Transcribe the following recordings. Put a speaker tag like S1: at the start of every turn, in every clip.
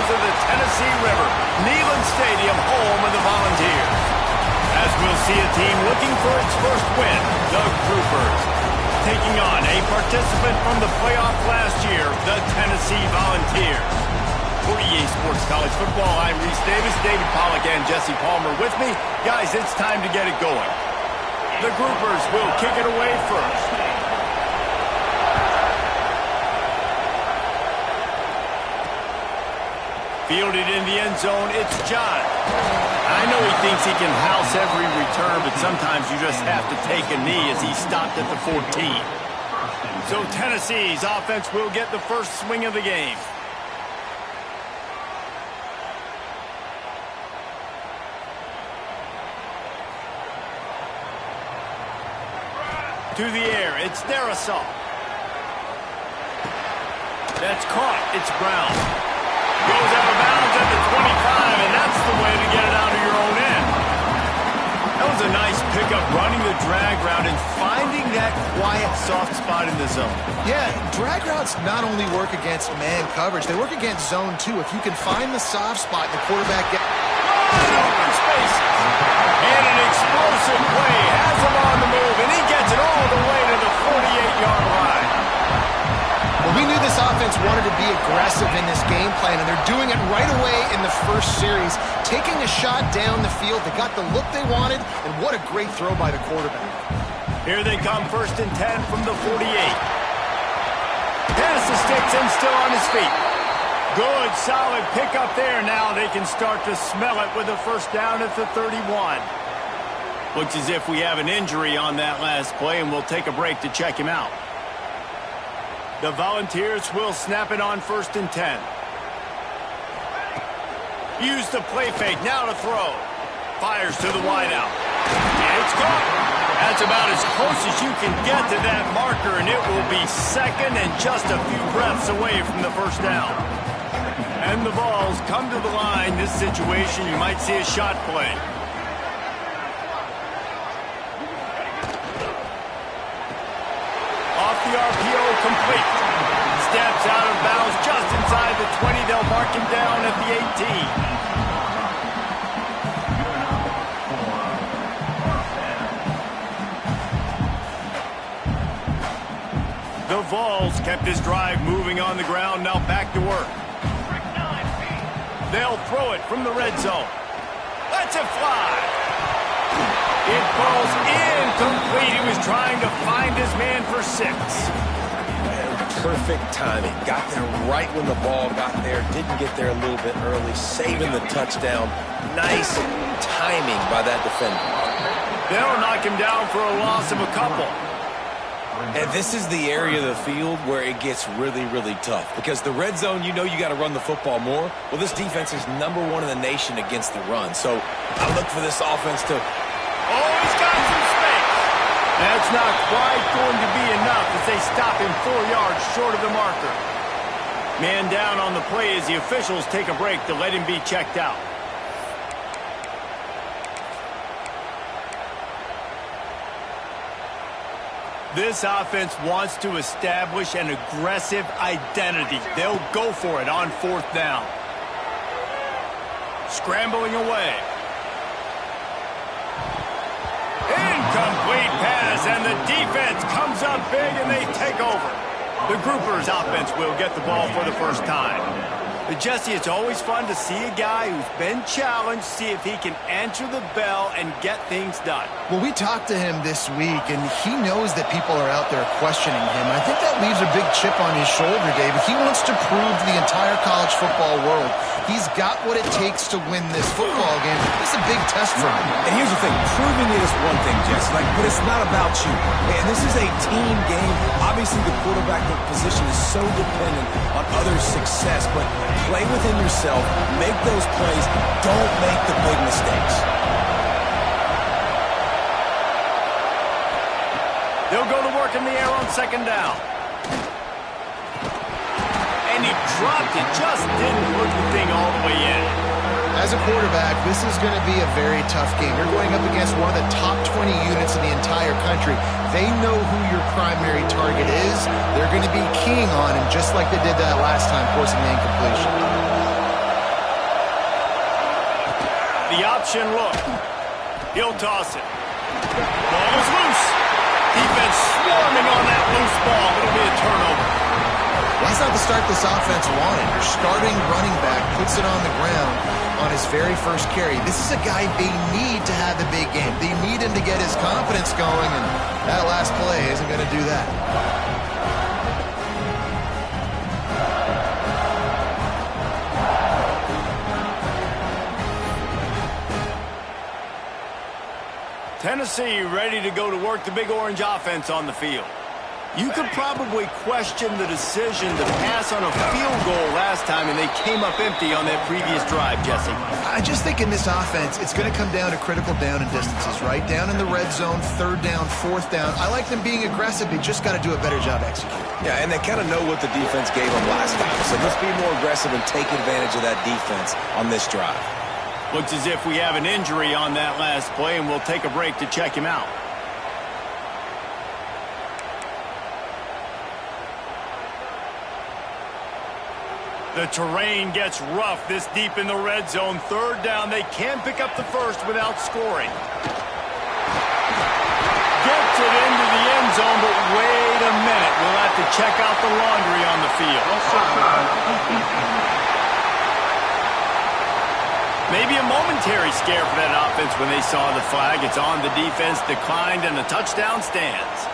S1: shores of the Tennessee River, Neyland Stadium, home of the Volunteers. As we'll see a team looking for its first win, the Groupers, taking on a participant from the playoff last year, the Tennessee Volunteers. For EA Sports College Football, I'm Reese Davis, David Pollack, and Jesse Palmer with me. Guys, it's time to get it going. The Groupers will kick it away first. Fielded in the end zone, it's John. I know he thinks he can house every return, but sometimes you just have to take a knee as he stopped at the 14. So Tennessee's offense will get the first swing of the game. To the air, it's Darisaw. That's caught, it's Brown. Goes out of bounds at the 25, and that's the way to get it out of your own end. That was a nice pickup, running the drag route and finding that quiet, soft spot in the zone.
S2: Yeah, drag routes not only work against man coverage, they work against zone too. If you can find the soft spot, the quarterback gets
S1: open spaces. And an explosive play has him on the move, and he gets it all the way to the 48-yard line.
S2: Well, we knew this offense wanted to be aggressive in this game plan, and they're doing it right away in the first series, taking a shot down the field. They got the look they wanted, and what a great throw by the quarterback.
S1: Here they come, 1st and 10 from the 48. Pass the sticks and still on his feet. Good, solid pickup there. Now they can start to smell it with a first down at the 31. Looks as if we have an injury on that last play, and we'll take a break to check him out. The Volunteers will snap it on 1st and 10. Use the play fake, now to throw. Fires to the wideout. It's caught. That's about as close as you can get to that marker, and it will be second and just a few breaths away from the first down. And the balls come to the line. This situation, you might see a shot play. Off the RPO, complete. Steps out of bounds just inside the 20. They'll mark him down at the 18. The Vols kept this drive moving on the ground. Now back to work. They'll throw it from the red zone. Let's it fly. It falls incomplete. He was trying to find his man for 6.
S3: Perfect timing. Got there right when the ball got there. Didn't get there a little bit early. Saving the touchdown. Nice timing by that defender.
S1: They'll knock him down for a loss of a couple.
S3: And this is the area of the field where it gets really, really tough. Because the red zone, you know you got to run the football more. Well, this defense is #1 in the nation against the run. So I look for this offense to...
S1: Oh, he's got some space. That's not quite going to be enough as they stop him 4 yards short of the marker. Man down on the play as the officials take a break to let him be checked out. This offense wants to establish an aggressive identity. They'll go for it on 4th down. Scrambling away. Incomplete pass, and the defense comes up big, and they take over. The Groupers offense will get the ball for the first time. But Jesse, it's always fun to see a guy who's been challenged, see if he can answer the bell and get things done.
S2: Well, we talked to him this week, and he knows that people are out there questioning him. I think that leaves a big chip on his shoulder, David. He wants to prove to the entire college football world he's got what it takes to win this football game. This is a big test for him.
S3: And here's the thing. Proving it is one thing, Jess, but it's not about you. And this is a team game. Obviously, the quarterback position is so dependent on others' success, but play within yourself, make those plays, don't make the big mistakes.
S1: They'll go to work in the air on 2nd down. And he dropped it, just didn't put the thing all the way in.
S2: As a quarterback, this is going to be a very tough game. You're going up against one of the top 20 units in the entire country. They know who your primary target is. They're going to be keying on him just like they did that last time, forcing the incompletion.
S1: option look. He'll toss it. Ball is loose. Defense swarming on that loose ball. It'll be a turnover.
S2: That's not the start this offense wanted. Your starting running back puts it on the ground on his very first carry. This is a guy they need to have the big game. They need him to get his confidence going, and that last play isn't going to do that.
S1: Tennessee ready to go to work the Big Orange offense on the field. You could probably question the decision to pass on a field goal last time, and they came up empty on that previous drive, Jesse.
S2: I just think in this offense, it's going to come down to critical down and distances, right? Down in the red zone, third down, fourth down. I like them being aggressive. They just got to do a better job executing.
S3: Yeah, and they kind of know what the defense gave them last time. So let's be more aggressive and take advantage of that defense on this drive.
S1: Looks as if we have an injury on that last play, and we'll take a break to check him out. The terrain gets rough this deep in the red zone. Third down, they can pick up the first without scoring. Gets it into the end zone, but wait a minute. We'll have to check out the laundry on the field. Maybe a momentary scare for that offense when they saw the flag. It's on, the defense declined, and the touchdown stands.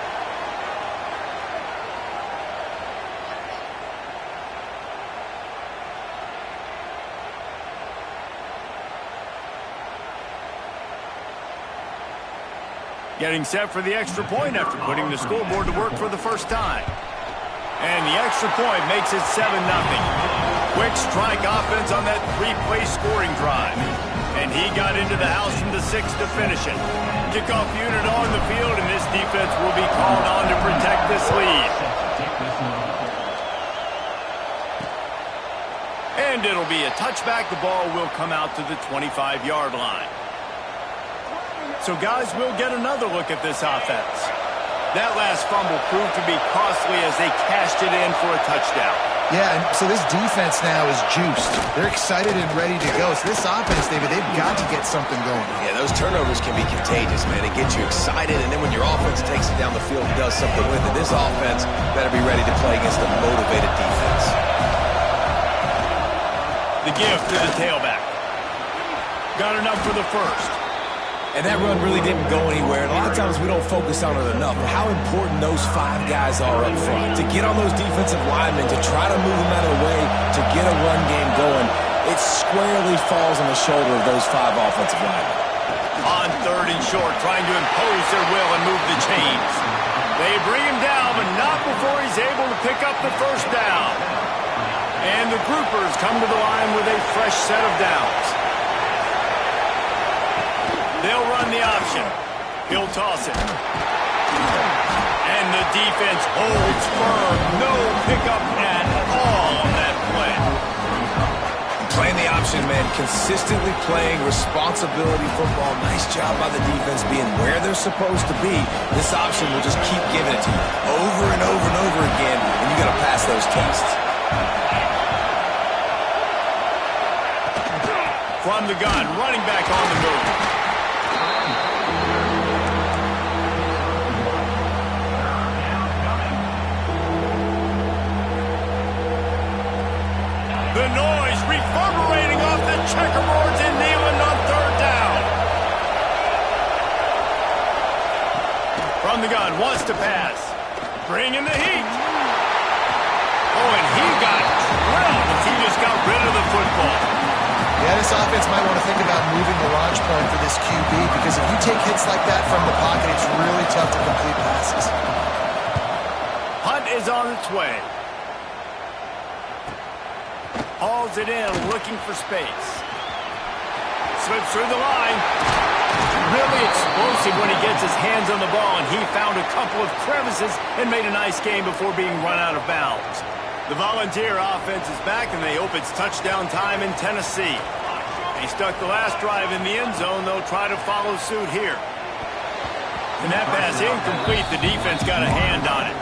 S1: Getting set for the extra point after putting the scoreboard to work for the first time. And the extra point makes it 7-0. Quick strike offense on that three-play scoring drive. And he got into the house from the 6 to finish it. Kickoff unit on the field, and this defense will be called on to protect this lead. And it'll be a touchback. The ball will come out to the 25-yard line. So, guys, we'll get another look at this offense. That last fumble proved to be costly as they cashed it in for a touchdown.
S2: Yeah, and so this defense now is juiced. They're excited and ready to go. So this offense, David, they've got to get something going.
S3: Yeah, those turnovers can be contagious, man. It gets you excited, and then when your offense takes it down the field and does something with it, this offense better be ready to play against a motivated defense.
S1: The gift to the tailback. Got enough for the first.
S3: And that run really didn't go anywhere. And a lot of times we don't focus on it enough. But how important those 5 guys are up front. To get on those defensive linemen, to try to move them out of the way, to get a run game going, it squarely falls on the shoulder of those 5 offensive linemen.
S1: On third and short, trying to impose their will and move the chains. They bring him down, but not before he's able to pick up the first down. And the groupers come to the line with a fresh set of downs. They'll run the option. He'll toss it. And the defense holds firm. No pickup at all on that play.
S3: Playing the option, man. Consistently playing responsibility football. Nice job by the defense being where they're supposed to be. This option will just keep giving it to you over and over and over again, and you got to pass those tests.
S1: From the gun, running back on the move. The noise reverberating off the checkerboards in Neyland on third down. From the gun, wants to pass. Bring in the heat. Oh, and he got drilled as he just got rid of the football.
S2: Yeah, this offense might want to think about moving the launch point for this QB, because if you take hits like that from the pocket, it's really tough to complete passes.
S1: Hunt is on its way. Hauls it in, looking for space. Slips through the line. Really explosive when he gets his hands on the ball, and he found a couple of crevices and made a nice game before being run out of bounds. The Volunteer offense is back, and they hope it's touchdown time in Tennessee. They stuck the last drive in the end zone. They'll try to follow suit here. And that pass incomplete. The defense got a hand on it.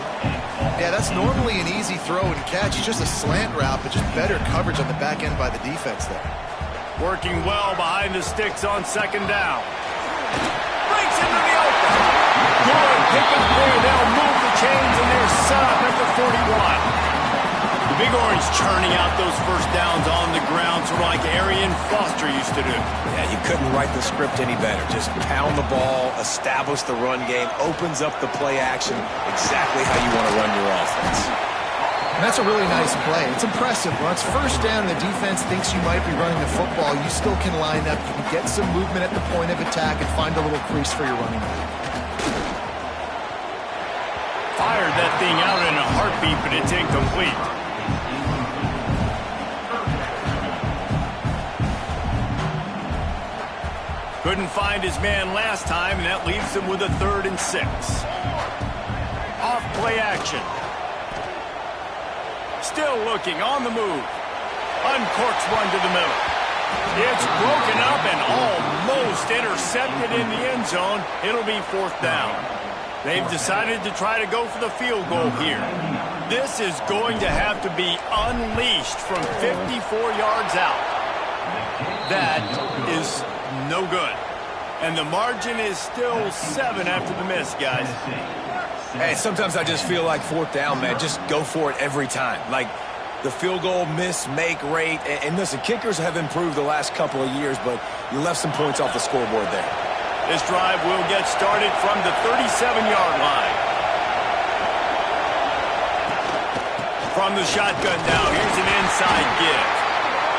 S2: Yeah, that's normally an easy throw and catch. It's just a slant route, but just better coverage on the back end by the defense there.
S1: Working well behind the sticks on second down. Breaks into the open. Good pickup there. They'll move the chains, and they're set up at the 41. The Big Orange churning out those first downs on the ground, sort of like Arian Foster used to do.
S3: Yeah, you couldn't write the script any better. Just pound the ball, establish the run game, opens up the play action, exactly how you want to run your offense.
S2: And that's a really nice play. It's impressive. When it's first down and the defense thinks you might be running the football, you still can line up. You can get some movement at the point of attack and find a little crease for your running back.
S1: Fired that thing out in a heartbeat, but it's incomplete. Couldn't find his man last time, and that leaves him with a 3rd and 6. Off play action. Still looking, on the move. Uncorks one to the middle. It's broken up and almost intercepted in the end zone. It'll be 4th down. They've decided to try to go for the field goal here. This is going to have to be unleashed from 54 yards out. That is no good. And the margin is still 7 after the miss, guys.
S3: Hey, sometimes I just feel like 4th down, man. Just go for it every time. Like the field goal miss, make rate. And listen, kickers have improved the last couple of years, but you left some points off the scoreboard there.
S1: This drive will get started from the 37-yard line. From the shotgun now, here's an inside give.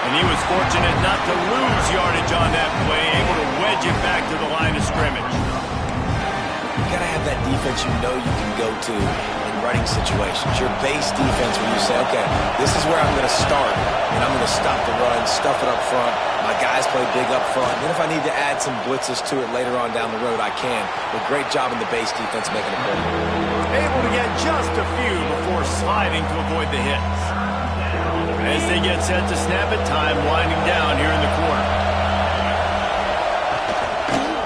S1: And he was fortunate not to lose yardage on that play, able to wedge it back to the line of scrimmage.
S3: You got to have that defense you know you can go to in running situations. Your base defense when you say, okay, this is where I'm going to start, and I'm going to stop the run, stuff it up front. My guys play big up front. And then if I need to add some blitzes to it later on down the road, I can. But great job in the base defense making a play.
S1: Able to get just a few before sliding to avoid the hits. As they get set to snap it, time winding down here in the quarter.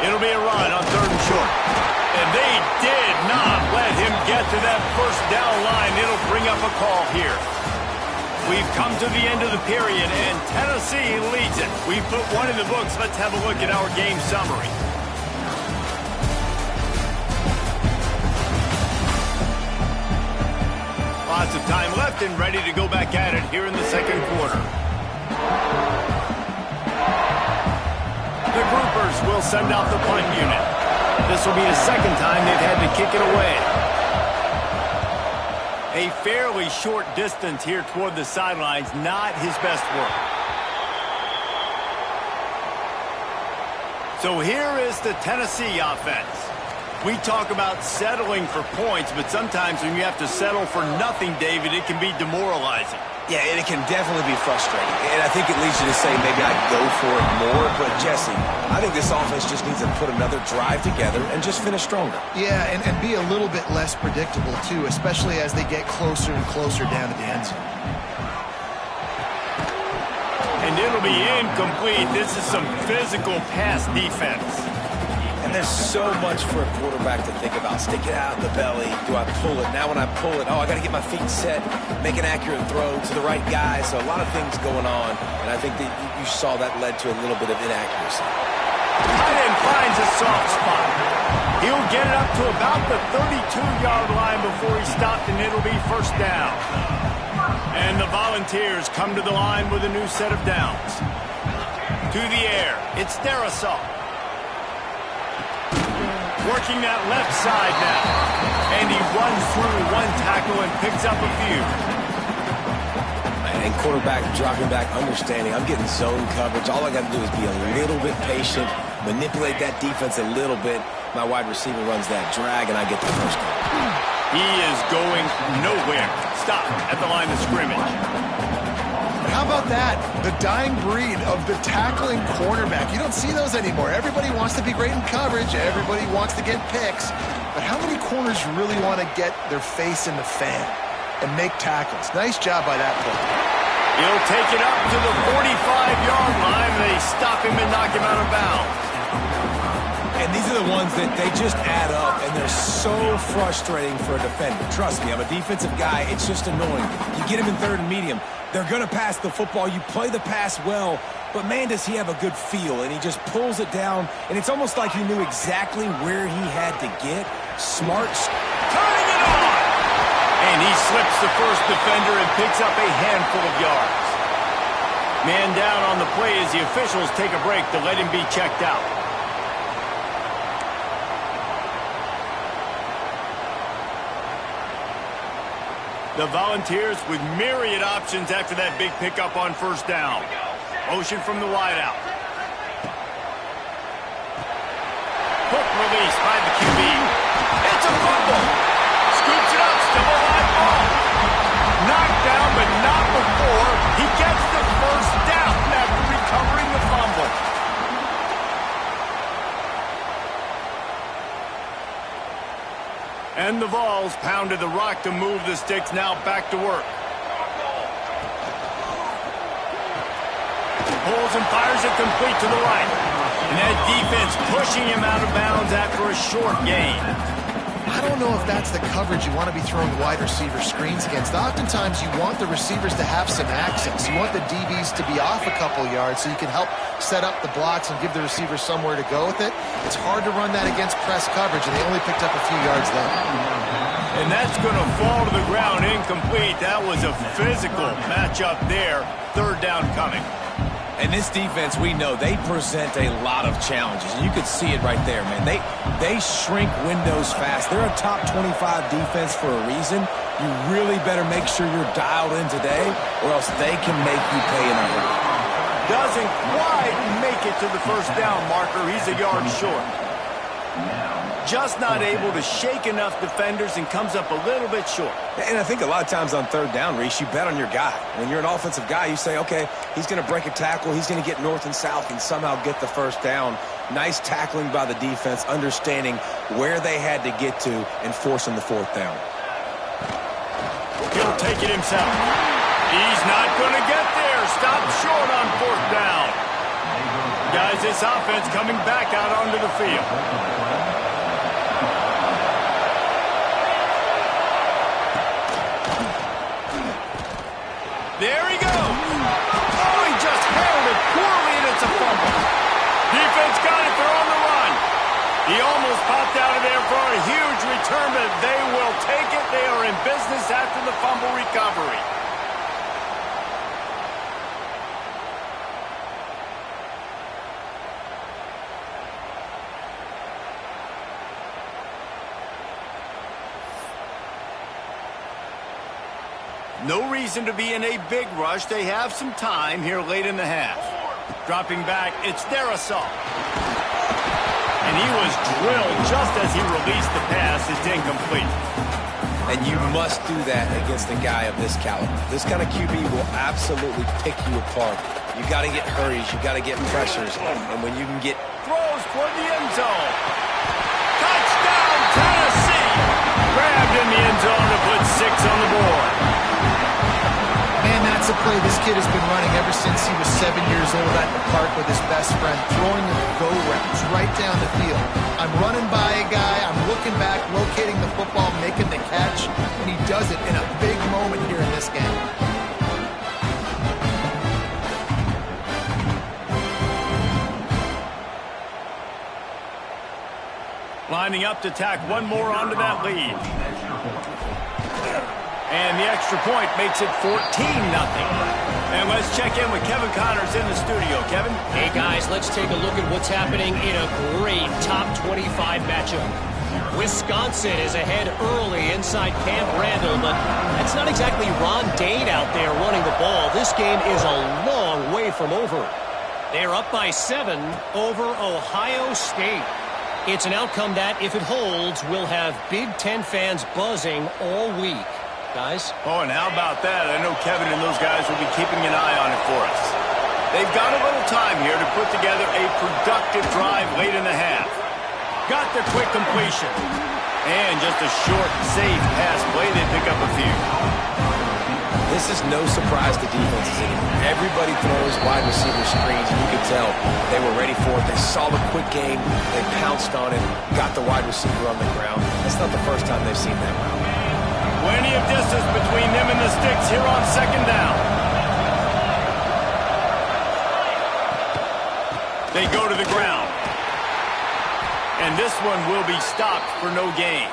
S1: It'll be a run on 3rd and short. And they did not let him get to that first down line. It'll bring up a call here. We've come to the end of the period, and Tennessee leads it. We've put one in the books. Let's have a look at our game summary. Lots of time left and ready to go back at it here in the 2nd quarter. The Groupers will send out the punt unit. This will be the 2nd time they've had to kick it away. A fairly short distance here toward the sidelines, not his best work. So here is the Tennessee offense. We talk about settling for points, but sometimes when you have to settle for nothing, David, it can be demoralizing.
S3: Yeah, and it can definitely be frustrating. And I think it leads you to say maybe I'd go for it more. But, Jesse, I think this offense just needs to put another drive together and just finish stronger.
S2: Yeah, and be a little bit less predictable, too, especially as they get closer and closer down to the end zone.
S1: And it'll be incomplete. This is some physical pass defense.
S3: And there's so much for a quarterback to think about. Stick it out in the belly. Do I pull it? Now when I pull it, I got to get my feet set, make an accurate throw to the right guy. So a lot of things going on. And I think that you saw that led to a little bit of inaccuracy.
S1: Tight end finds a soft spot. He'll get it up to about the 32-yard line before he's stopped, and it'll be 1st down. And the Volunteers come to the line with a new set of downs. To the air, it's Darisaw. Working that left side now. And he runs through one tackle and picks up a few.
S3: And quarterback dropping back, understanding I'm getting zone coverage. All I got to do is be a little bit patient, manipulate that defense a little bit. My wide receiver runs that drag, and I get the first down.
S1: He is going nowhere. Stop at the line of scrimmage.
S2: How about that? The dying breed of the tackling cornerback. You don't see those anymore. Everybody wants to be great in coverage. Everybody wants to get picks. But how many corners really want to get their face in the fan and make tackles? Nice job by that player.
S1: He'll take it up to the 45-yard line. They stop him and knock him out of bounds.
S3: And these are the ones that they just add up, and they're so frustrating for a defender. Trust me, I'm a defensive guy. It's just annoying. You get him in 3rd and medium. They're going to pass the football. You play the pass well, but man, does he have a good feel, and he just pulls it down, and it's almost like he knew exactly where he had to get. Smart.
S1: Turning it on! And he slips the first defender and picks up a handful of yards. Man down on the play as the officials take a break to let him be checked out. The Volunteers with myriad options after that big pickup on first down. Motion from the wideout. Quick release by the QB. It's a fumble. Scoops it up, still a live ball. Knocked down, but not before he gets the first down after recovering the fumble. And the Vols pounded the rock to move the sticks, now back to work. Pulls and fires it complete to the right. And that defense pushing him out of bounds after a short gain.
S2: I don't know if that's the coverage you want to be throwing wide receiver screens against. Oftentimes, you want the receivers to have some access. You want the DBs to be off a couple yards so you can help set up the blocks and give the receivers somewhere to go with it. It's hard to run that against press coverage, and they only picked up a few yards there.
S1: And that's going to fall to the ground incomplete. That was a physical matchup there. Third down coming.
S3: And this defense, we know, they present a lot of challenges. And you could see it right there, man. They shrink windows fast. They're a top 25 defense for a reason. You really better make sure you're dialed in today, or else they can make you pay in a hurry.
S1: Doesn't quite make it to the first down marker. He's a yard short. Just not able to shake enough defenders and comes up a little bit short.
S3: And I think a lot of times on third down, Reese, you bet on your guy. When you're an offensive guy, you say, okay, he's going to break a tackle, he's going to get north and south and somehow get the first down. Nice tackling by the defense, understanding where they had to get to and forcing the fourth down.
S1: He'll take it himself. He's not going to get there. Stop short on fourth down. Guys, this offense coming back out onto the field. There he goes. Oh, he just handled it poorly, and it's a fumble. Defense got it. They're on the run. He almost popped out of there for a huge return, but they will take it. They are in business after the fumble recovery. No reason to be in a big rush. They have some time here late in the half. Dropping back, it's Dynasty. And he was drilled just as he released the pass. It's incomplete.
S3: And you must do that against a guy of this caliber. This kind of QB will absolutely pick you apart. You got to get hurries. You got to get pressures. And when you can get...
S1: Throws toward the end zone. Touchdown, Tennessee! Grabbed in the end zone to put 6 on the board.
S2: Man, that's a play this kid has been running ever since he was 7 years old at the park with his best friend, throwing the go routes right down the field. I'm running by a guy, I'm looking back, locating the football, making the catch, and he does it in a big moment here in this game.
S1: Lining up to tack one more onto that lead. And the extra point makes it 14-0. And let's check in with Kevin Connors in the studio. Kevin?
S4: Hey, guys, let's take a look at what's happening in a great top 25 matchup. Wisconsin is ahead early inside Camp Randall, but that's not exactly Ron Dane out there running the ball. This game is a long way from over. They're up by 7 over Ohio State. It's an outcome that, if it holds, will have Big Ten fans buzzing all week. Guys?
S1: Oh, and how about that? I know Kevin and those guys will be keeping an eye on it for us. They've got a little time here to put together a productive drive late in the half. Got the quick completion. And just a short, safe pass play. They pick up a few.
S3: This is no surprise to defenses anymore. Everybody throws wide receiver screens, and you can tell they were ready for it. They saw the quick game. They pounced on it, got the wide receiver on the ground. That's not the first time they've seen that route.
S1: Plenty of distance between them and the sticks here on second down. They go to the ground. And this one will be stopped for no gain.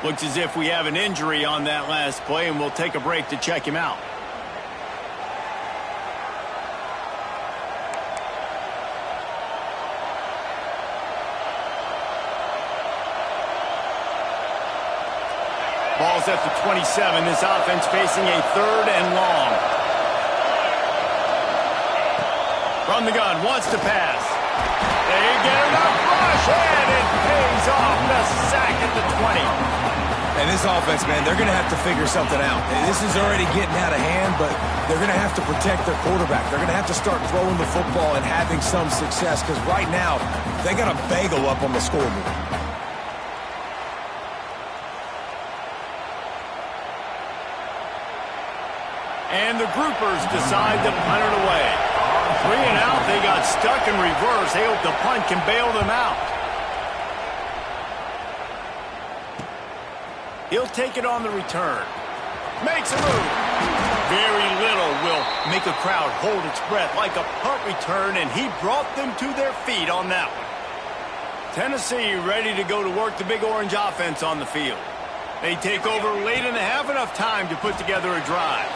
S1: Looks as if we have an injury on that last play, and we'll take a break to check him out. Ball's at the 27. This offense facing a 3rd and long. From the gun, wants to pass. They get enough rush, and it pays off. The sack at the 20.
S3: And this offense, man, they're going to have to figure something out. This is already getting out of hand, but they're going to have to protect their quarterback. They're going to have to start throwing the football and having some success, because right now, they got a bagel up on the scoreboard.
S1: And the groupers decide to punt it away. 3 and out, they got stuck in reverse. They hope the punt can bail them out. He'll take it on the return. Makes a move. Very little will make a crowd hold its breath like a punt return, and he brought them to their feet on that one. Tennessee ready to go to work the Big Orange offense on the field. They take over late in the half, enough time to put together a drive.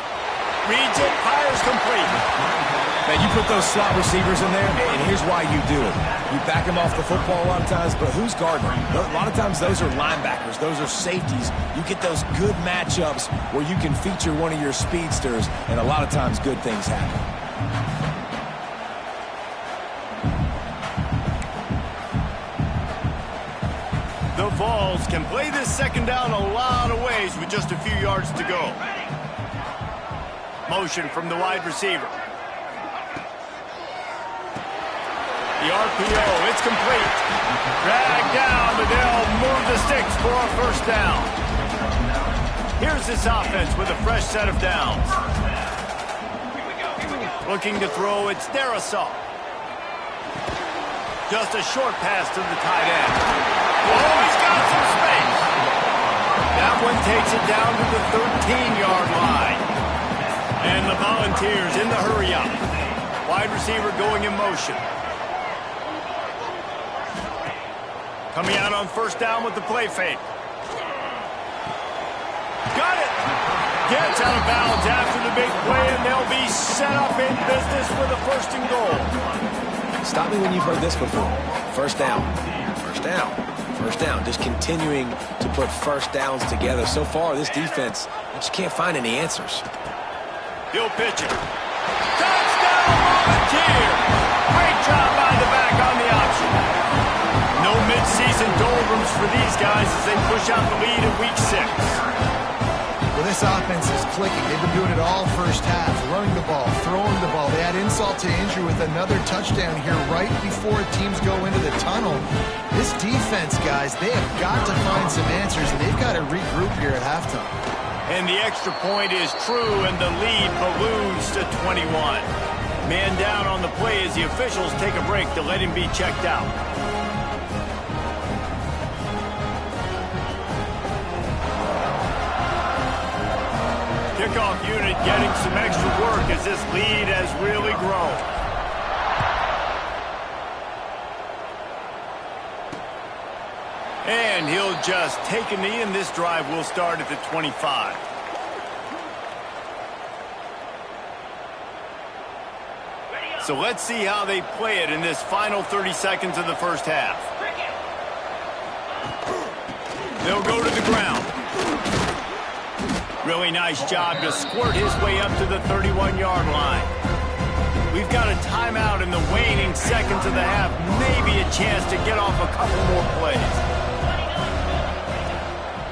S1: Reads it, fires complete.
S3: Man, you put those slot receivers in there, and here's why you do it. You back them off the football a lot of times, but who's guarding them? A lot of times those are linebackers. Those are safeties. You get those good matchups where you can feature one of your speedsters, and a lot of times good things happen.
S1: The Vols can play this second down a lot of ways with just a few yards to go. Motion from the wide receiver. The RPO, it's complete. Dragged down, but they'll move the sticks for a first down. Here's this offense with a fresh set of downs. Looking to throw, it's Darisaw. Just a short pass to the tight end. Oh, he's got some space. That one takes it down to the 13-yard line. And the Volunteers in the hurry-up. Wide receiver going in motion. Coming out on first down with the play fake. Got it. Gets out of bounds after the big play, and they'll be set up in business with a 1st and goal.
S3: Stop me when you've heard this before. First down. First down. First down. Just continuing to put first downs together. So far, this defense, I just can't find any answers.
S1: He'll pitch it. Touchdown, Volunteer! Great job by the back on the option. No mid-season doldrums for these guys as they push out the lead in Week 6.
S2: Well, this offense is clicking. They've been doing it all first half. Running the ball, throwing the ball. They add insult to injury with another touchdown here right before teams go into the tunnel. This defense, guys, they have got to find some answers, and they've got to regroup here at halftime.
S1: And the extra point is true, and the lead balloons to 21. Man down on the play as the officials take a break to let him be checked out. Kickoff unit getting some extra work as this lead has really grown. And he'll just take a knee, and this drive will start at the 25. So let's see how they play it in this final 30 seconds of the first half. They'll go to the ground. Really nice job to squirt his way up to the 31-yard line. We've got a timeout in the waning seconds of the half. Maybe a chance to get off a couple more plays.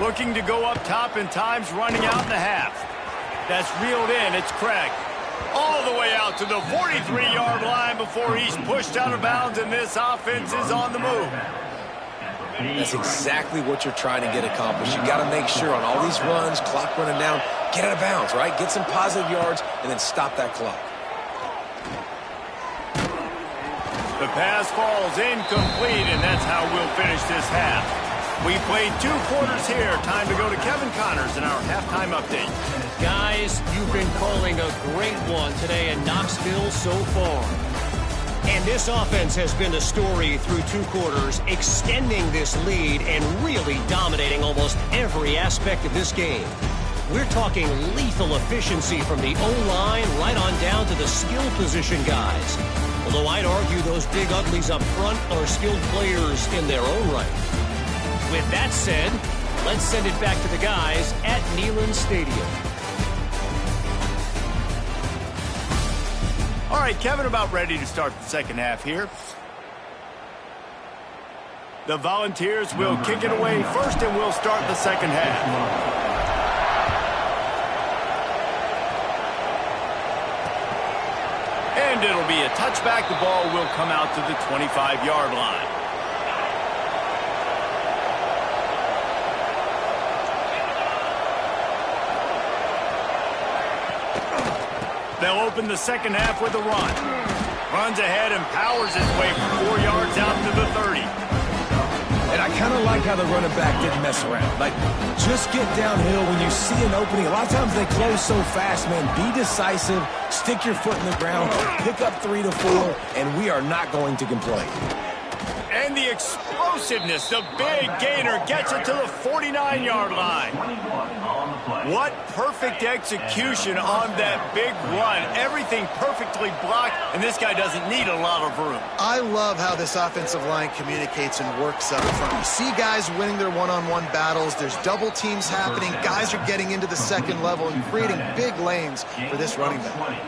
S1: Looking to go up top, and time's running out in the half. That's reeled in. It's Craig. All the way out to the 43-yard line before he's pushed out of bounds, and this offense is on the move.
S3: That's exactly what you're trying to get accomplished. You got to make sure on all these runs, clock running down, get out of bounds, right? Get some positive yards, and then stop that clock.
S1: The pass falls incomplete, and that's how we'll finish this half. We played 2 quarters here. Time to go to Kevin Connors in our halftime update.
S4: Guys, you've been calling a great one today in Knoxville so far. And this offense has been the story through 2 quarters, extending this lead and really dominating almost every aspect of this game. We're talking lethal efficiency from the O-line right on down to the skill position guys. Although I'd argue those big uglies up front are skilled players in their own right. With that said, let's send it back to the guys at Neyland Stadium.
S1: All right, Kevin, about ready to start the second half here. The Volunteers will kick it away first, and we'll start the second half. And it'll be a touchback. The ball will come out to the 25-yard line. They'll open the second half with a run. Runs ahead and powers his way for 4 yards out to the 30.
S3: And I kind of like how the running back didn't mess around. Like, just get downhill when you see an opening. A lot of times they close so fast, man. Be decisive, stick your foot in the ground, pick up 3 to 4, and we are not going to complain.
S1: And the explosiveness, the big gainer gets it to the 49-yard line. What perfect execution on that big run. Everything perfectly blocked, and this guy doesn't need a lot of room.
S2: I love how this offensive line communicates and works up front. You see guys winning their one-on-one battles. There's double teams happening. Guys are getting into the second level and creating big lanes for this running back.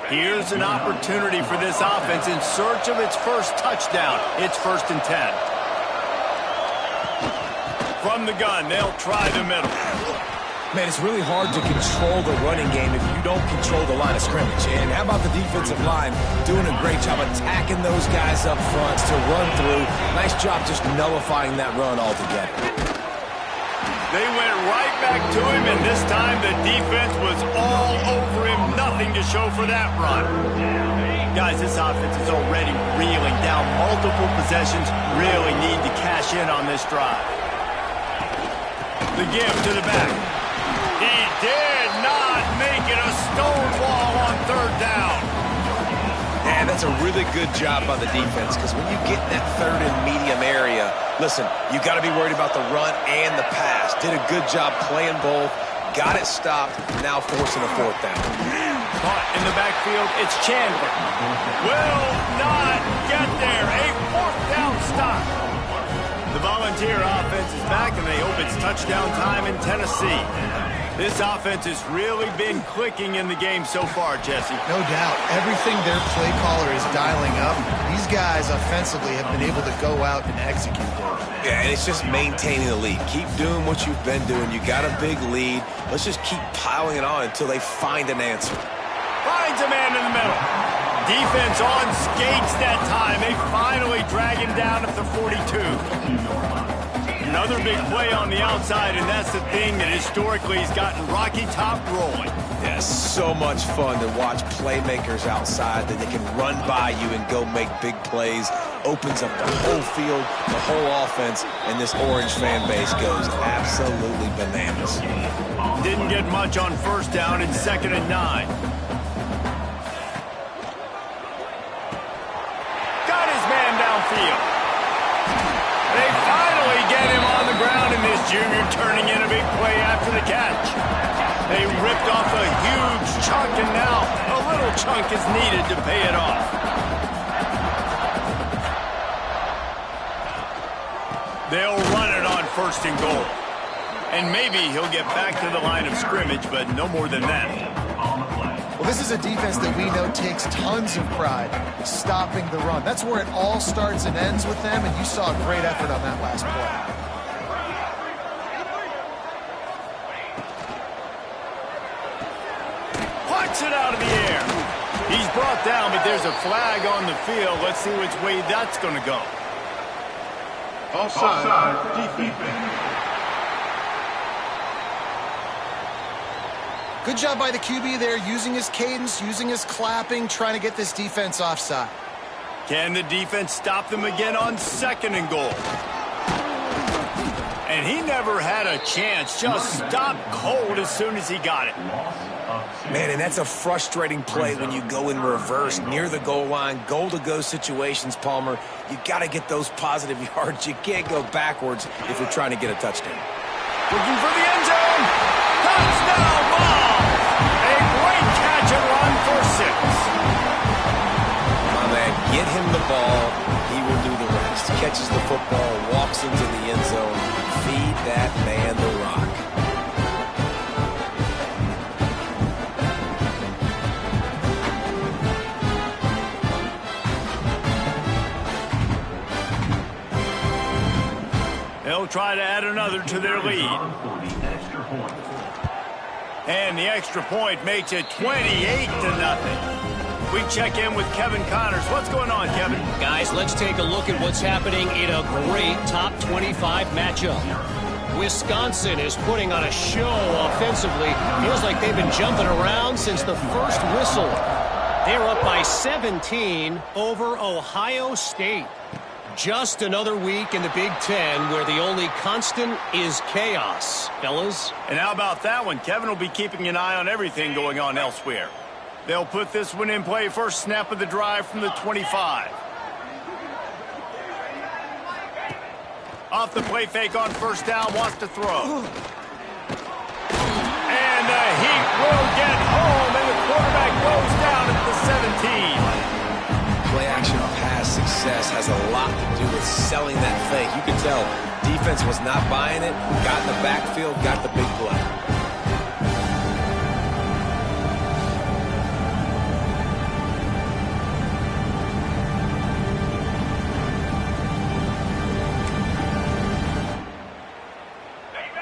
S1: Here's an opportunity for this offense in search of its first touchdown. It's 1st and 10. From the gun, they'll try the middle.
S3: Man, it's really hard to control the running game if you don't control the line of scrimmage. And how about the defensive line doing a great job attacking those guys up front to run through. Nice job just nullifying that run altogether.
S1: They went right back to him, and this time the defense was all over him. Nothing to show for that run. Guys, this offense is already reeling down multiple possessions. Really need to cash in on this drive. The give to the back. He did not make it a stonewall on 3rd down.
S3: And that's a really good job by the defense, because when you get in that 3rd and medium area, listen, you got to be worried about the run and the pass. Did a good job playing both, got it stopped, now forcing a 4th down.
S1: Caught in the backfield, it's Chandler. Will not get there. A 4th down stop. The Volunteer offense is back, and they hope it's touchdown time in Tennessee. This offense has really been clicking in the game so far, Jesse.
S2: No doubt. Everything their play caller is dialing up, these guys offensively have been able to go out and execute those.
S3: Yeah, and it's just maintaining the lead. Keep doing what you've been doing. You got a big lead. Let's just keep piling it on until they find an answer.
S1: Finds a man in the middle. Defense on skates that time. They finally drag him down at the 42. Another big play on the outside, and that's the thing that historically has gotten Rocky Top rolling.
S3: Yeah, so much fun to watch playmakers outside that they can run by you and go make big plays. Opens up the whole field, the whole offense, and this Orange fan base goes absolutely bananas.
S1: Didn't get much on 1st down and 2nd and 9. Got his man downfield. They finally get him on the ground, and this junior turning in a big play after the catch. They ripped off a huge chunk, and now a little chunk is needed to pay it off. They'll run it on 1st and goal. And maybe he'll get back to the line of scrimmage, but no more than that.
S2: Well, this is a defense that we know takes tons of pride stopping the run. That's where it all starts and ends with them, and you saw a great effort on that last play.
S1: Punts it out of the air. He's brought down, but there's a flag on the field. Let's see which way that's going to go.
S5: Offside, defense.
S2: Good job by the QB there, using his cadence, using his clapping, trying to get this defense offside.
S1: Can the defense stop them again on 2nd and goal? And he never had a chance, just stopped cold as soon as he got it.
S3: Man, and that's a frustrating play when you go in reverse near the goal line, goal-to-go situations, Palmer. You got to get those positive yards. You can't go backwards if you're trying to get a touchdown.
S1: Looking for the end zone. Touchdown ball. A great catch and run for 6.
S3: My man, get him the ball. He will do the rest. Catches the football, walks into the end zone. Feed that man the rock.
S1: They'll try to add another to their lead. And the extra point makes it 28-0. We check in with Kevin Connors. What's going on, Kevin?
S4: Guys, let's take a look at what's happening in a great top 25 matchup. Wisconsin is putting on a show offensively. Feels like they've been jumping around since the first whistle. They're up by 17 over Ohio State. Just another week in the Big Ten where the only constant is chaos, fellas.
S1: And how about that one? Kevin will be keeping an eye on everything going on elsewhere. They'll put this one in play first snap of the drive from the 25. Off the play fake on first down, wants to throw. And the Heat will get home, and the quarterback goes down at the 17.
S3: Play-action pass success has a lot to do with selling that fake. You can tell defense was not buying it, got in the backfield, got the big play.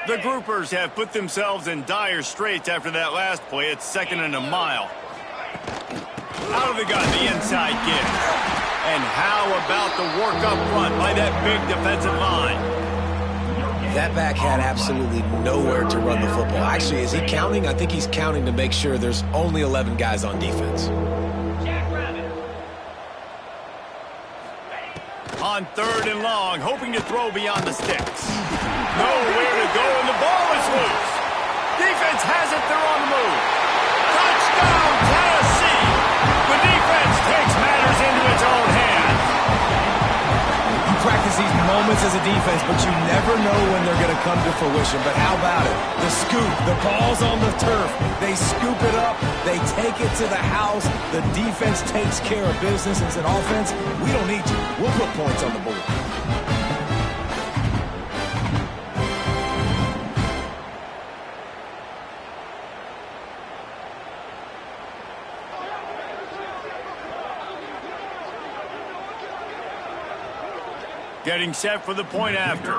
S1: The Groupers have put themselves in dire straits after that last play. It's 2nd and a mile. Out of the gun, the inside give. And how about the work up front by that big defensive line?
S3: That back had absolutely nowhere to run the football. Actually, is he counting? I think he's counting to make sure there's only 11 guys on defense.
S1: On 3rd and long, hoping to throw beyond the sticks. Nowhere to go, and the ball is loose. Defense has it, they're on the move. Touchdown, Tennessee! The defense takes matters into its own hands.
S3: You practice these moments as a defense, but you never know when they're going to come to fruition. But how about it? The scoop, the ball's on the turf. They scoop it up, they take it to the house. The defense takes care of business and said, offense, we don't need you. We'll put points on the board.
S1: Getting set for the point after.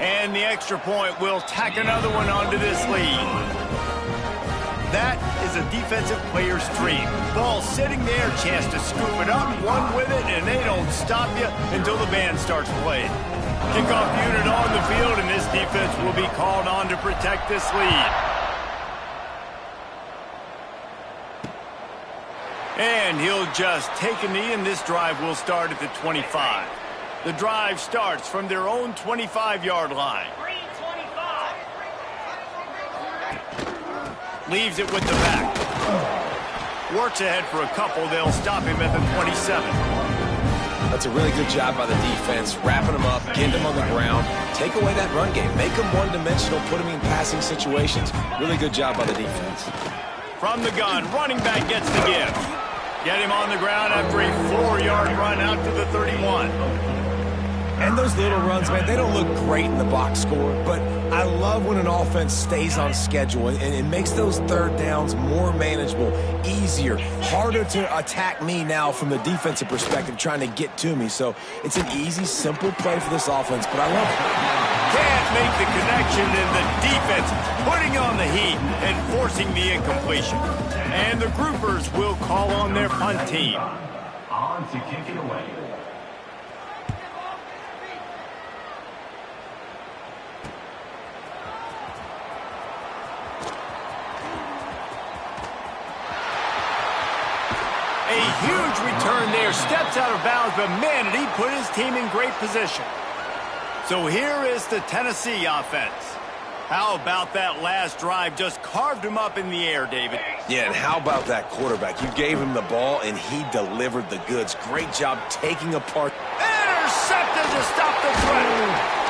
S1: And the extra point will tack another one onto this lead. That is a defensive player's dream. Ball sitting there, chance to scoop it up, run with it, and they don't stop you until the band starts playing. Kickoff unit on the field, and this defense will be called on to protect this lead. And he'll just take a knee, and this drive will start at the 25. The drive starts from their own 25-yard line. Leaves it with the back. Works ahead for a couple. They'll stop him at the 27.
S3: That's a really good job by the defense, wrapping them up, getting them on the ground. Take away that run game. Make them one-dimensional, put them in passing situations. Really good job by the defense.
S1: From the gun, running back gets the give. Get him on the ground after a 4-yard run out to the 31.
S3: And those little runs, man, they don't look great in the box score, but I love when an offense stays on schedule and it makes those third downs more manageable, easier, harder to attack me now from the defensive perspective trying to get to me. So it's an easy, simple play for this offense, but I love it.
S1: Can't make the connection, and the defense putting on the heat and forcing the incompletion. And the Groupers will call on their punt team.
S5: On to kick it away.
S1: A huge return there, steps out of bounds, but man, did he put his team in great position. So here is the Tennessee offense. How about that last drive? Just carved him up in the air, David.
S3: Yeah, and how about that quarterback? You gave him the ball, and he delivered the goods. Great job taking apart.
S1: Intercepted to stop the threat.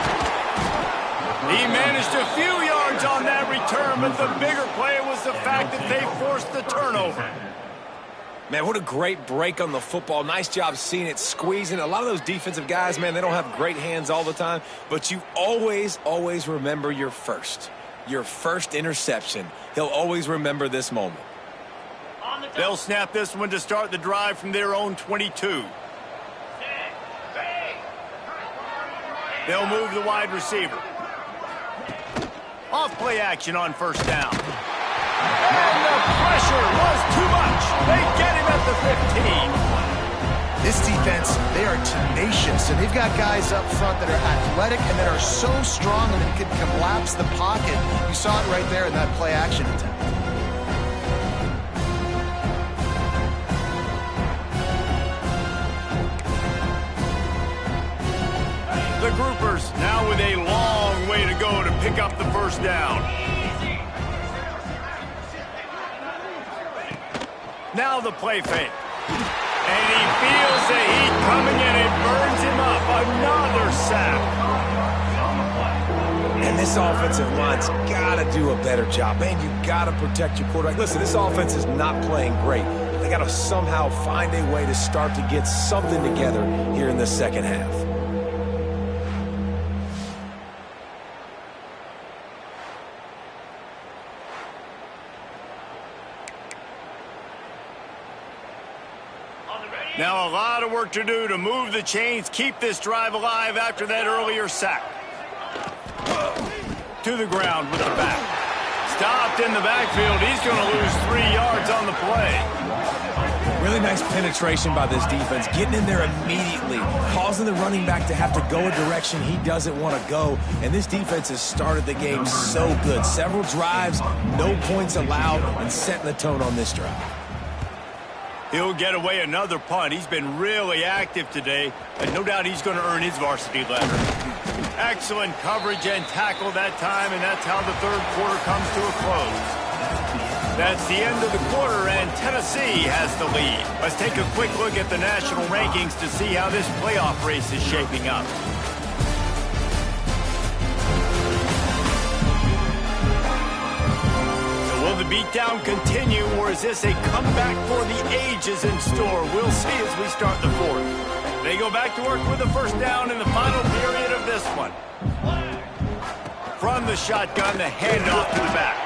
S1: He managed a few yards on that return, but the bigger play was the fact that they forced the turnover.
S3: Man, what a great break on the football. Nice job seeing it, squeezing. A lot of those defensive guys, man, they don't have great hands all the time, but you always, always remember your first interception. He'll always remember this moment.
S1: They'll snap this one to start the drive from their own 22. They'll move the wide receiver. Off play action on first down. And the pressure was too much. They get him at the 15.
S2: This defense, they are tenacious, and they've got guys up front that are athletic and that are so strong and that can collapse the pocket. You saw it right there in that play action attempt.
S1: The groupers now with a long way to go to pick up the first down. Now the play fake. And he feels the heat coming in. It burns him up. Another sack.
S3: And this offensive line's got to do a better job. Man, you got to protect your quarterback. Listen, this offense is not playing great. They got to somehow find a way to start to get something together here in the second half.
S1: Now a lot of work to do to move the chains, keep this drive alive after that earlier sack. To the ground with the back. Stopped in the backfield. He's going to lose 3 yards on the play.
S3: Really nice penetration by this defense, getting in there immediately, causing the running back to have to go a direction he doesn't want to go. And this defense has started the game so good. Several drives, no points allowed, and setting the tone on this drive.
S1: He'll get away another punt. He's been really active today, and no doubt he's going to earn his varsity letter. Excellent coverage and tackle that time, and that's how the third quarter comes to a close. That's the end of the quarter, and Tennessee has the lead. Let's take a quick look at the national rankings to see how this playoff race is shaping up. Will the beatdown continue, or is this a comeback for the ages in store? We'll see as we start the fourth. They go back to work with the first down in the final period of this one. From the shotgun, the handoff to the back.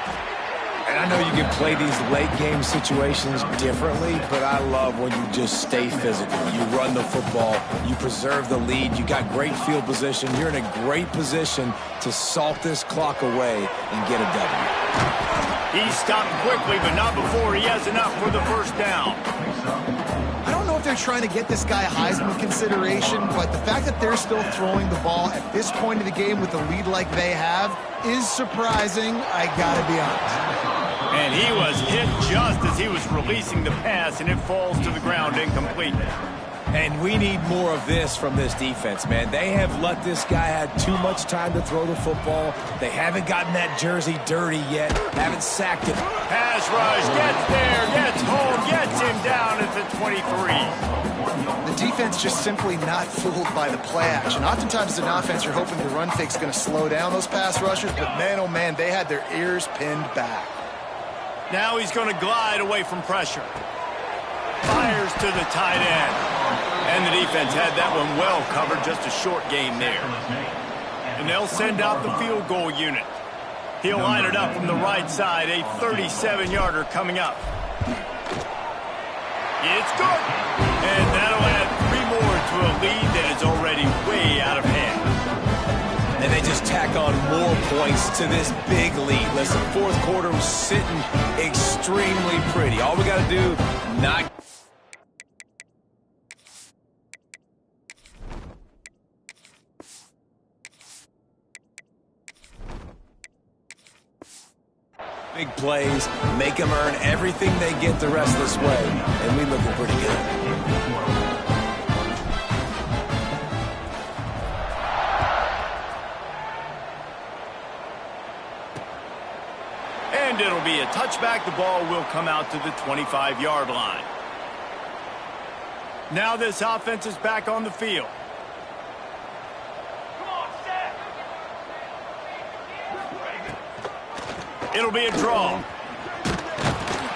S3: And I know you can play these late game situations differently, but I love when you just stay physical. You run the football, you preserve the lead, you got great field position. You're in a great position to salt this clock away and get a W.
S1: He stopped quickly, but not before he has enough for the first down.
S2: I don't know if they're trying to get this guy Heisman consideration, but the fact that they're still throwing the ball at this point of the game with a lead like they have is surprising, I gotta be honest.
S1: And he was hit just as he was releasing the pass, and it falls to the ground incomplete.
S3: And we need more of this from this defense, man. They have let this guy have too much time to throw the football. They haven't gotten that jersey dirty yet, haven't sacked it.
S1: Pass rush, gets there, gets home, gets him down at the 23.
S2: The defense just simply not fooled by the play action. Oftentimes as an offense, you're hoping the run fake's going to slow down those pass rushers, but man, oh man, they had their ears pinned back.
S1: Now he's going to glide away from pressure. Fires to the tight end. And the defense had that one well covered, just a short gain there. And they'll send out the field goal unit. He'll line it up from the right side, a 37-yarder coming up. It's good. And that'll add 3 more to a lead that is already way out of hand.
S3: And they just tack on more points to this big lead. Listen, fourth quarter was sitting extremely pretty. All we got to do, not... big plays, make them earn everything they get the rest of this way, and we looking pretty good.
S1: And it'll be a touchback. The ball will come out to the 25-yard line. Now this offense is back on the field. It'll be a draw.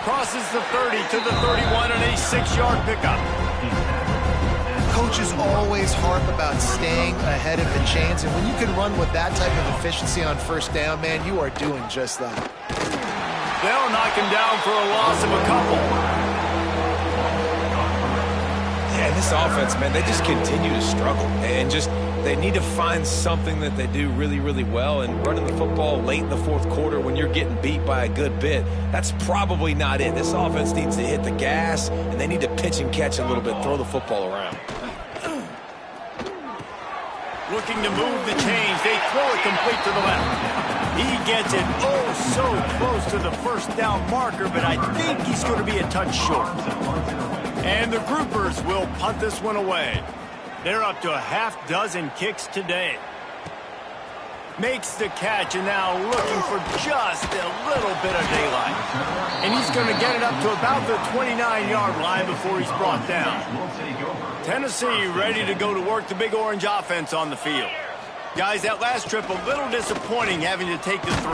S1: Crosses the 30 to the 31 and a 6-yard pickup.
S2: Coaches always harp about staying ahead of the chains, and when you can run with that type of efficiency on first down, man, you are doing just that.
S1: They'll knock him down for a loss of a couple.
S3: Yeah, this offense, man, they just continue to struggle. And they need to find something that they do really, really well. And running the football late in the fourth quarter when you're getting beat by a good bit, that's probably not it. This offense needs to hit the gas, and they need to pitch and catch a little bit, throw the football around.
S1: Looking to move the chains. They throw it complete to the left. He gets it so close to the first down marker, but I think he's going to be a touch short. And the Groupers will punt this one away. They're up to a half-dozen kicks today. Makes the catch, and now looking for just a little bit of daylight. And he's going to get it up to about the 29-yard line before he's brought down. Tennessee ready to go to work the Big Orange offense on the field. Guys, that last trip a little disappointing having to take the 3.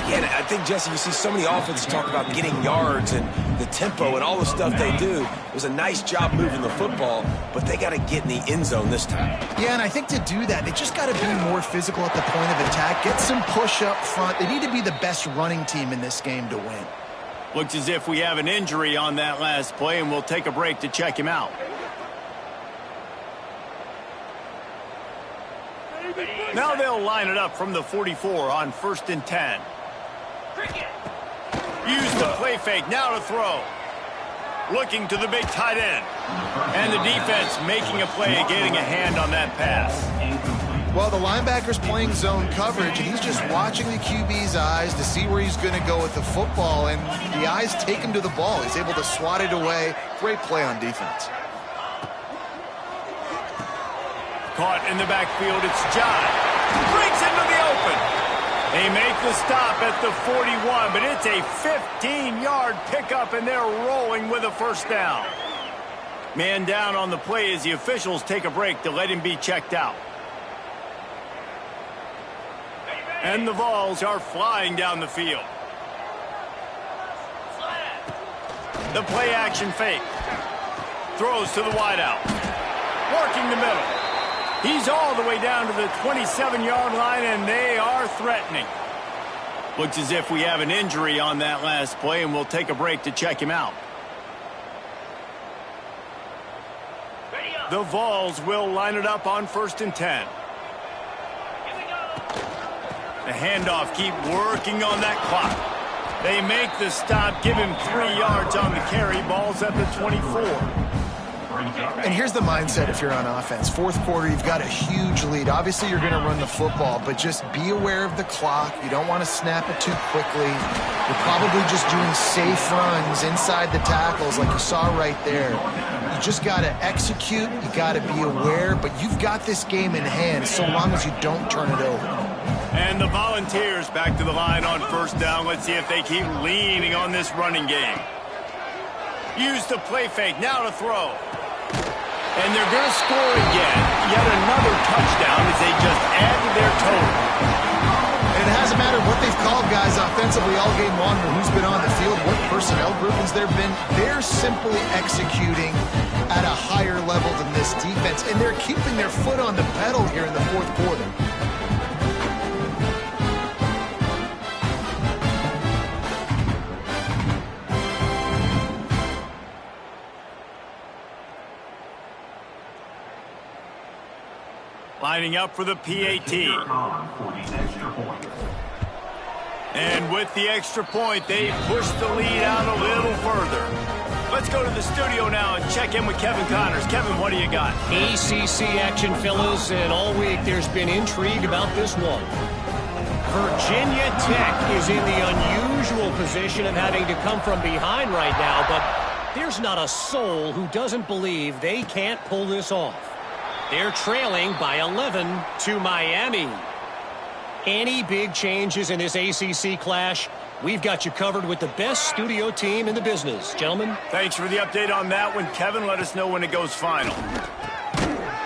S3: Yeah, I think, Jesse, you see so many offenses talk about getting yards and the tempo and all the stuff they do. It was a nice job moving the football, but they got to get in the end zone this time.
S2: Yeah, and I think to do that, they just got to be more physical at the point of attack, get some push up front. They need to be the best running team in this game to win.
S1: Looks as if we have an injury on that last play, and we'll take a break to check him out. Now they'll line it up from the 44 on 1st and 10. Use the play fake, now to throw. Looking to the big tight end. And the defense making a play, getting a hand on that pass.
S2: Well, the linebacker's playing zone coverage, and he's just watching the QB's eyes to see where he's going to go with the football, and the eyes take him to the ball. He's able to swat it away. Great play on defense.
S1: Caught in the backfield, it's John. Breaks into the open. They make the stop at the 41, but it's a 15-yard pickup, and they're rolling with a first down. Man down on the play as the officials take a break to let him be checked out. And the Vols are flying down the field. The play action fake. Throws to the wideout. Working the middle. He's all the way down to the 27-yard line, and they are threatening. Looks as if we have an injury on that last play, and we'll take a break to check him out. The Vols will line it up on 1st and 10. The handoff, keep working on that clock. They make the stop, give him 3 yards on the carry. Ball's at the 24.
S2: And here's the mindset if you're on offense. Fourth quarter, you've got a huge lead. Obviously, you're going to run the football, but just be aware of the clock. You don't want to snap it too quickly. You're probably just doing safe runs inside the tackles like you saw right there. You just got to execute. You got to be aware, but you've got this game in hand so long as you don't turn it over.
S1: And the Volunteers back to the line on 1st down. Let's see if they keep leaning on this running game. Use the play fake, now to throw. And they're going to score again. Yet another touchdown as they just add to their total.
S2: And it hasn't mattered what they've called guys offensively all game long or who's been on the field, what personnel groupings there have been. They're simply executing at a higher level than this defense. And they're keeping their foot on the pedal here in the fourth quarter.
S1: Lining up for the PAT. And with the extra point, they push the lead out a little further. Let's go to the studio now and check in with Kevin Connors. Kevin, what do you got?
S4: ACC action, fellas, and all week there's been intrigue about this one. Virginia Tech is in the unusual position of having to come from behind right now, but there's not a soul who doesn't believe they can't pull this off. They're trailing by 11 to Miami. Any big changes in this ACC clash, We've got you covered with the best studio team in the business. Gentlemen.
S1: Thanks for the update on that one, Kevin. Let us know when it goes final.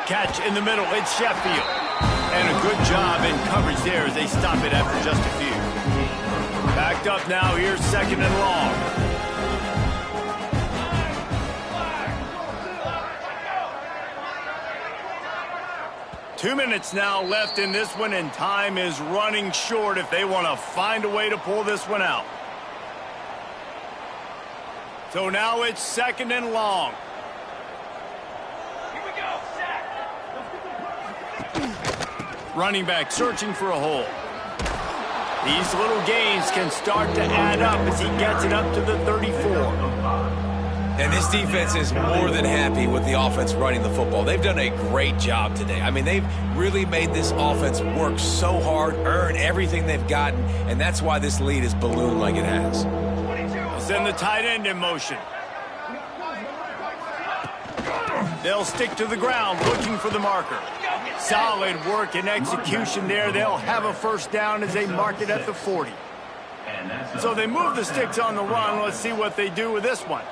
S1: Catch in the middle. It's Sheffield. And a good job in coverage there as they stop it after just a few. Backed up now. Here's second and long. Two minutes now left in this one, and time is running short if they want to find a way to pull this one out. So now it's second and long. Here we go, sack. Running back searching for a hole. These little gains can start to add up as he gets it up to the 34.
S3: And this defense is more than happy with the offense running the football. They've done a great job today. I mean, they've really made this offense work so hard, earn everything they've gotten, and that's why this lead is ballooned like it has.
S1: Send the tight end in motion. They'll stick to the ground looking for the marker. Solid work and execution there. They'll have a first down as they mark it at the 40. So they move the sticks on the run. Let's see what they do with this one.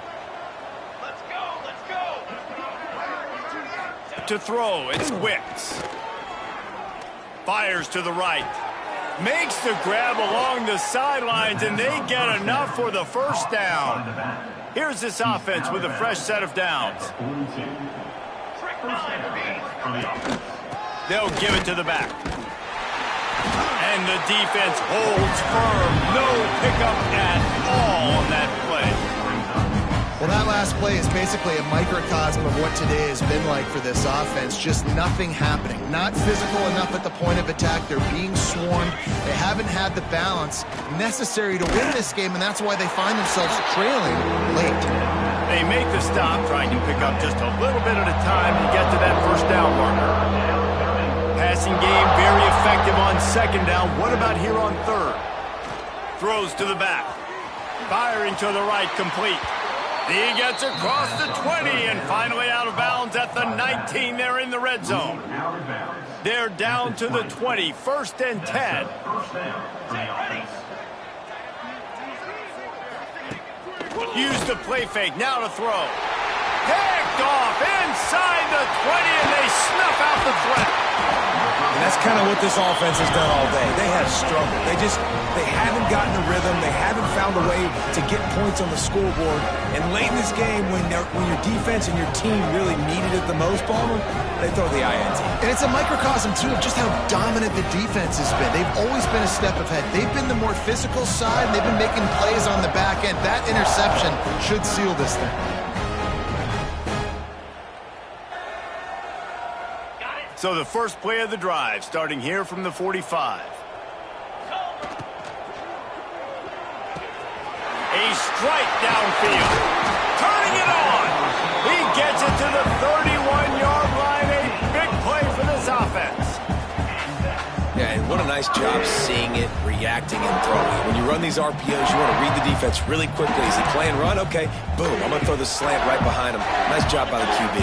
S1: To throw, it's Wicks. Fires to the right. Makes the grab along the sidelines, and they get enough for the first down. Here's this offense with a fresh set of downs. They'll give it to the back. And the defense holds firm. No pickup at all on that play.
S2: Well, that last play is basically a microcosm of what today has been like for this offense. Just nothing happening. Not physical enough at the point of attack. They're being swarmed. They haven't had the balance necessary to win this game, and that's why they find themselves trailing late.
S1: They make the stop, trying to pick up just a little bit at a time to get to that first down marker. Passing game very effective on second down. What about here on third? Throws to the back. Firing to the right, complete. He gets across the 20 and finally out of bounds at the 19. They're in the red zone. They're down to the 20, first and 10. Use the play fake, now to throw. Picked off inside the 20, and they snuff out the threat.
S3: And that's kind of what this offense has done all day. They have struggled. They haven't gotten the rhythm. They haven't found a way to get points on the scoreboard. And late in this game, when your defense and your team really needed it the most, Palmer, they throw the INT.
S2: And it's a microcosm, too, of just how dominant the defense has been. They've always been a step ahead. They've been the more physical side, and they've been making plays on the back end. That interception should seal this thing.
S1: So the first play of the drive, starting here from the 45. A strike downfield. Turning it on. He gets it to the 31-yard line. A big play for this offense.
S3: Yeah, and what a nice job seeing it, reacting, and throwing. When you run these RPOs, you want to read the defense really quickly. Is he playing run? Okay, boom. I'm going to throw the slant right behind him. Nice job by the QB.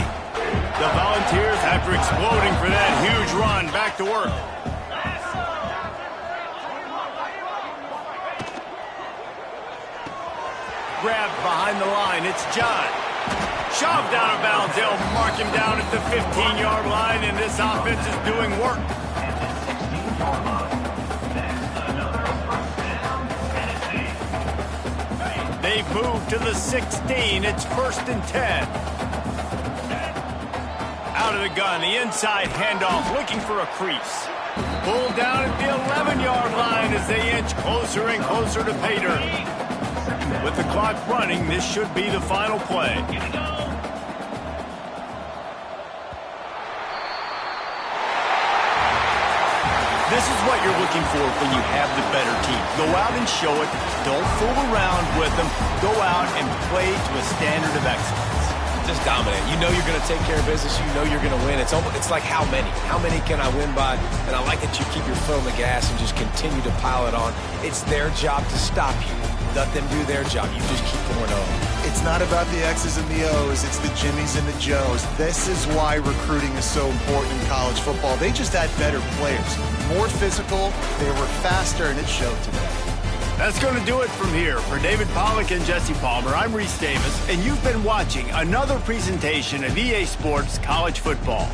S1: The Volunteers, after exploding for that huge run, back to work. Grabbed behind the line, it's John. Shoved out of bounds, they'll mark him down at the 15-yard line, and this offense is doing work. They've moved to the 16, it's first and 10. Out of the gun, the inside handoff, looking for a crease. Pulled down at the 11-yard line as they inch closer and closer to pay dirt. With the clock running, this should be the final play. This is what you're looking for when you have the better team. Go out and show it. Don't fool around with them. Go out and play to a standard of excellence.
S3: Just dominant. You know you're going to take care of business. You know you're going to win. It's like how many? How many can I win by? And I like that you keep your foot on the gas and just continue to pile it on. It's their job to stop you. Let them do their job. You just keep pouring on.
S2: It's not about the X's and the O's. It's the Jimmies and the Joes. This is why recruiting is so important in college football. They just had better players. More physical. They were faster, and it showed today.
S1: That's going to do it from here. For David Pollack and Jesse Palmer, I'm Reese Davis, and you've been watching another presentation of EA Sports College Football.